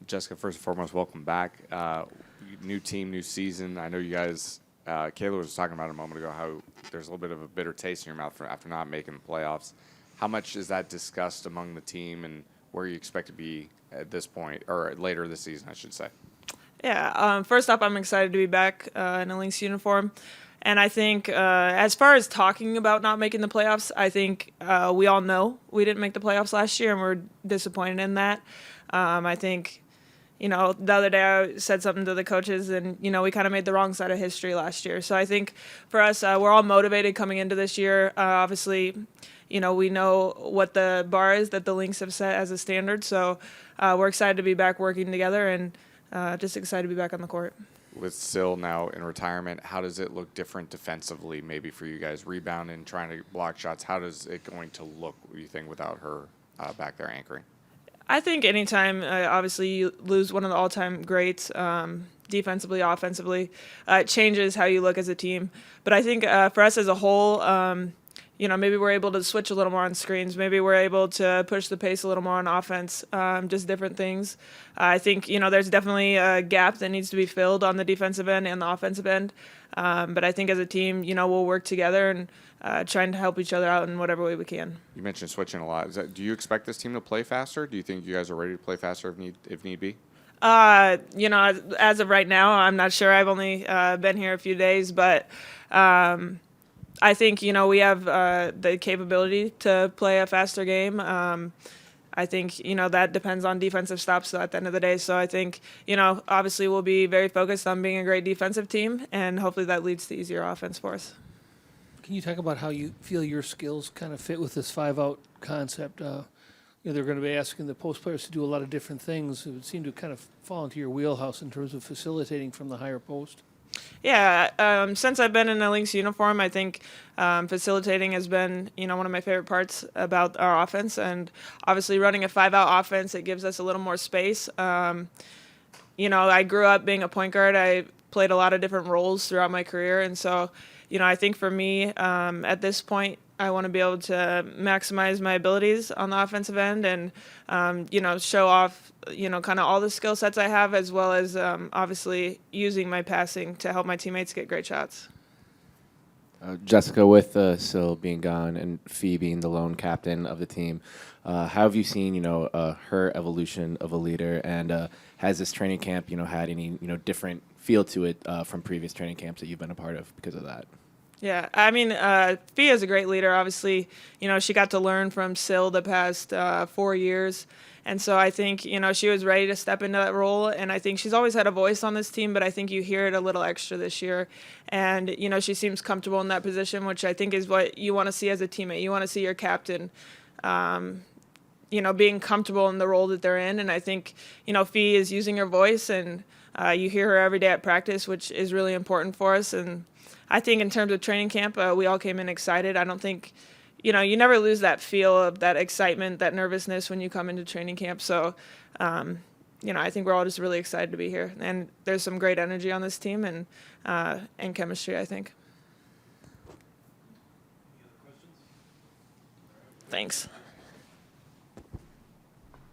Jessica, first and foremost, welcome back. New team, new season. I know you guys, Kayla was talking about it a moment ago, how there's a little bit of a bitter taste in your mouth after not making the playoffs. How much is that discussed among the team, and where you expect to be at this point, or later this season, I should say? Yeah, first off, I'm excited to be back in a Lynx uniform. And I think as far as talking about not making the playoffs, I think we all know we didn't make the playoffs last year, and we're disappointed in that. I think, the other day I said something to the coaches, and, we kind of made the wrong side of history last year. So I think for us, we're all motivated coming into this year. Obviously, we know what the bar is that the Lynx have set as a standard. So we're excited to be back working together, and just excited to be back on the court. With Syl now in retirement, how does it look different defensively maybe for you guys? Rebounding, trying to block shots, how does it going to look, you think, without her back there anchoring? I think anytime, obviously, you lose one of the all-time greats, defensively, offensively, it changes how you look as a team. But I think for us as a whole, maybe we're able to switch a little more on screens. Maybe we're able to push the pace a little more on offense, just different things. I think, there's definitely a gap that needs to be filled on the defensive end and the offensive end. But I think as a team, we'll work together and trying to help each other out in whatever way we can. You mentioned switching a lot. Do you expect this team to play faster? Do you think you guys are ready to play faster if need be? As of right now, I'm not sure. I've only been here a few days, but I think, we have the capability to play a faster game. I think, that depends on defensive stops at the end of the day. So I think, obviously we'll be very focused on being a great defensive team, and hopefully that leads to easier offense for us. Can you talk about how you feel your skills kind of fit with this 5-out concept? They're going to be asking the post players to do a lot of different things. It would seem to kind of fall into your wheelhouse in terms of facilitating from the higher post. Yeah, since I've been in a Lynx uniform, I think facilitating has been, one of my favorite parts about our offense. And obviously running a 5-out offense, it gives us a little more space. I grew up being a point guard. I played a lot of different roles throughout my career. And so, I think for me, at this point, I want to be able to maximize my abilities on the offensive end and, show off, kind of all the skill sets I have, as well as obviously using my passing to help my teammates get great shots. Jessica, with Syl being gone and Fee being the lone captain of the team, how have you seen, her evolution of a leader? And has this training camp, had any, different feel to it from previous training camps that you've been a part of because of that? Yeah, I mean, Fee is a great leader. Obviously, she got to learn from Syl the past 4 years. And so I think, she was ready to step into that role. And I think she's always had a voice on this team, but I think you hear it a little extra this year. And, she seems comfortable in that position, which I think is what you want to see as a teammate. You want to see your captain, being comfortable in the role that they're in. And I think, Fee is using her voice, and you hear her every day at practice, which is really important for us. And I think in terms of training camp, we all came in excited. I don't think, you never lose that feel of that excitement, that nervousness when you come into training camp. So, I think we're all just really excited to be here. And there's some great energy on this team and chemistry, I think. Thanks.